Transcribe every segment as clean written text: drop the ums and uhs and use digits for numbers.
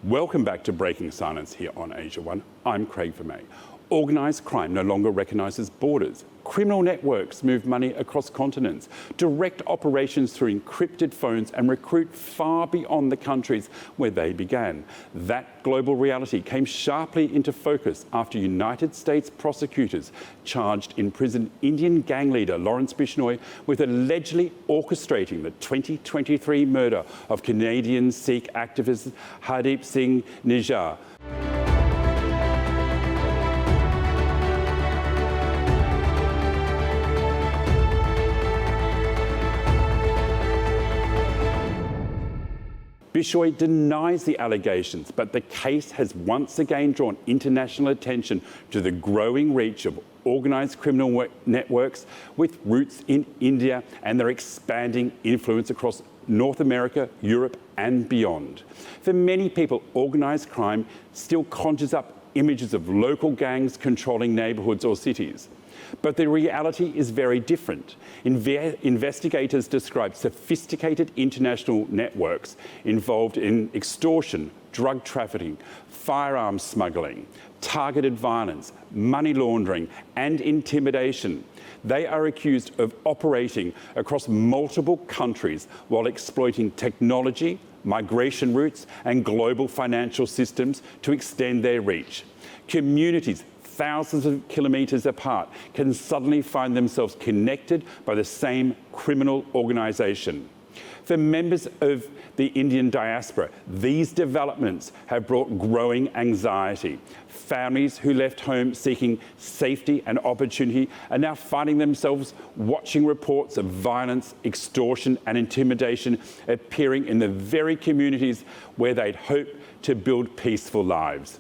Welcome back to Breaking Silence here on Asia One. I'm Craig Vermay. Organised crime no longer recognises borders. Criminal networks move money across continents, direct operations through encrypted phones and recruit far beyond the countries where they began. That global reality came sharply into focus after United States prosecutors charged in prison Indian gang leader Lawrence Bishnoi with allegedly orchestrating the 2023 murder of Canadian Sikh activist Hardeep Singh Nijjar. Bishnoi denies the allegations, but the case has once again drawn international attention to the growing reach of organised criminal networks with roots in India and their expanding influence across North America, Europe and beyond. For many people, organised crime still conjures up images of local gangs controlling neighbourhoods or cities. But the reality is very different. Investigators describe sophisticated international networks involved in extortion, drug trafficking, firearms smuggling, targeted violence, money laundering and intimidation. They are accused of operating across multiple countries while exploiting technology, migration routes and global financial systems to extend their reach. Communities thousands of kilometres apart can suddenly find themselves connected by the same criminal organisation. For members of the Indian diaspora, these developments have brought growing anxiety. Families who left home seeking safety and opportunity are now finding themselves watching reports of violence, extortion and intimidation appearing in the very communities where they'd hoped to build peaceful lives.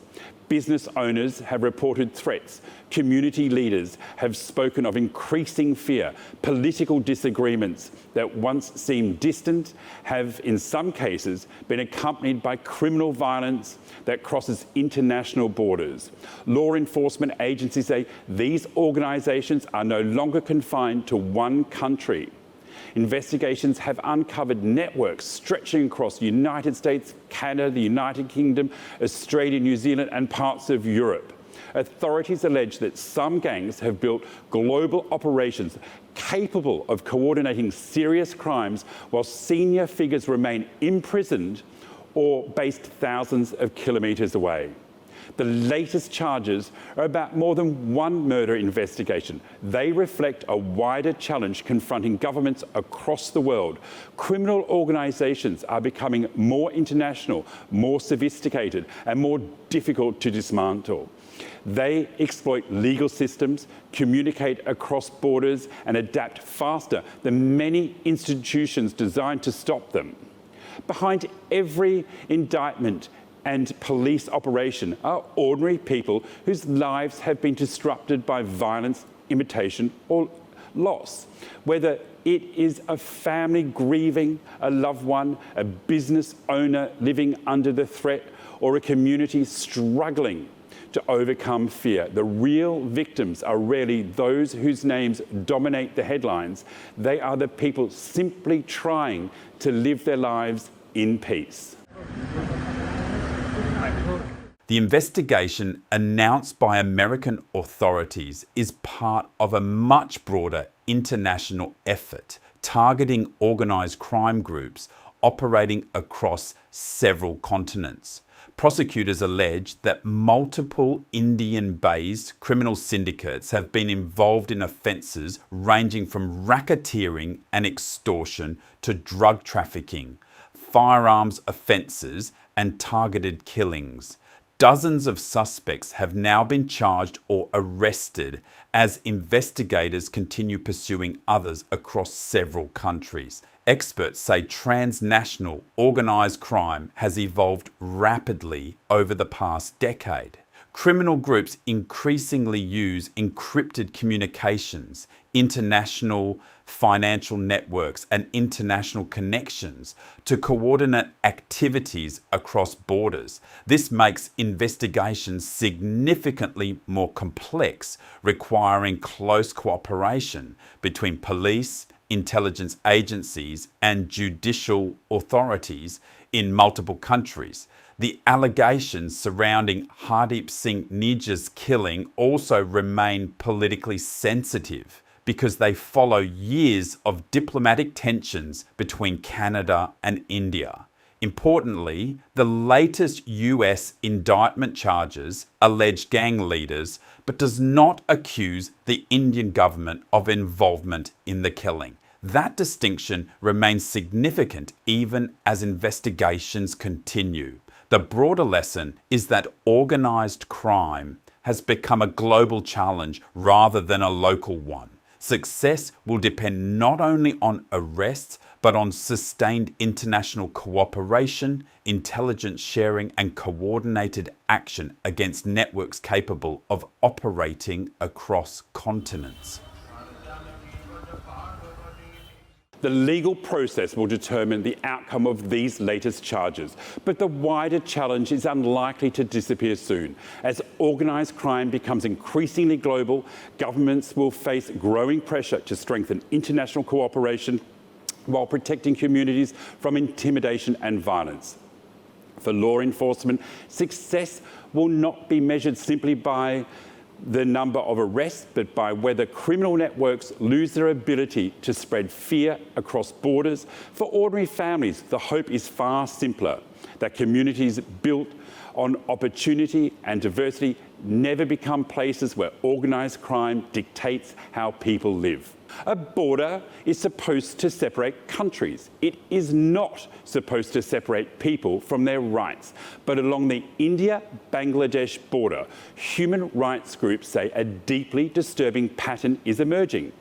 Business owners have reported threats. Community leaders have spoken of increasing fear. Political disagreements that once seemed distant have, in some cases, been accompanied by criminal violence that crosses international borders. Law enforcement agencies say these organisations are no longer confined to one country. Investigations have uncovered networks stretching across the United States, Canada, the United Kingdom, Australia, New Zealand and parts of Europe. Authorities allege that some gangs have built global operations capable of coordinating serious crimes while senior figures remain imprisoned or based thousands of kilometres away. The latest charges are about more than one murder investigation. They reflect a wider challenge confronting governments across the world. Criminal organisations are becoming more international, more sophisticated and more difficult to dismantle. They exploit legal systems, communicate across borders and adapt faster than many institutions designed to stop them. Behind every indictment and police operation are ordinary people whose lives have been disrupted by violence, imitation or loss. Whether it is a family grieving a loved one, a business owner living under the threat, or a community struggling to overcome fear. The real victims are rarely those whose names dominate the headlines. They are the people simply trying to live their lives in peace. The investigation announced by American authorities is part of a much broader international effort targeting organised crime groups operating across several continents. Prosecutors allege that multiple Indian-based criminal syndicates have been involved in offences ranging from racketeering and extortion to drug trafficking, firearms offences and targeted killings. Dozens of suspects have now been charged or arrested as investigators continue pursuing others across several countries. Experts say transnational organised crime has evolved rapidly over the past decade. Criminal groups increasingly use encrypted communications, international financial networks and international connections to coordinate activities across borders. This makes investigations significantly more complex, requiring close cooperation between police, intelligence agencies and judicial authorities in multiple countries. The allegations surrounding Hardeep Singh Nijjar's killing also remain politically sensitive because they follow years of diplomatic tensions between Canada and India. Importantly, the latest US indictment charges allege gang leaders but does not accuse the Indian government of involvement in the killing. That distinction remains significant even as investigations continue. The broader lesson is that organised crime has become a global challenge rather than a local one. Success will depend not only on arrests, but on sustained international cooperation, intelligence sharing, and coordinated action against networks capable of operating across continents. The legal process will determine the outcome of these latest charges, but the wider challenge is unlikely to disappear soon. As organised crime becomes increasingly global, governments will face growing pressure to strengthen international cooperation while protecting communities from intimidation and violence. For law enforcement, success will not be measured simply by the number of arrests, but by whether criminal networks lose their ability to spread fear across borders. For ordinary families, the hope is far simpler, that communities built on opportunity and diversity never become places where organised crime dictates how people live. A border is supposed to separate countries. It is not supposed to separate people from their rights. But along the India-Bangladesh border, human rights groups say a deeply disturbing pattern is emerging.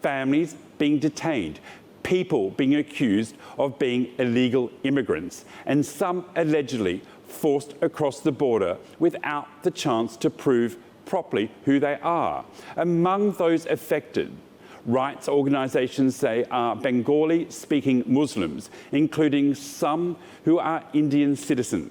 Families being detained, people being accused of being illegal immigrants, and some allegedly forced across the border without the chance to prove properly who they are. Among those affected, rights organisations say are Bengali-speaking Muslims, including some who are Indian citizens.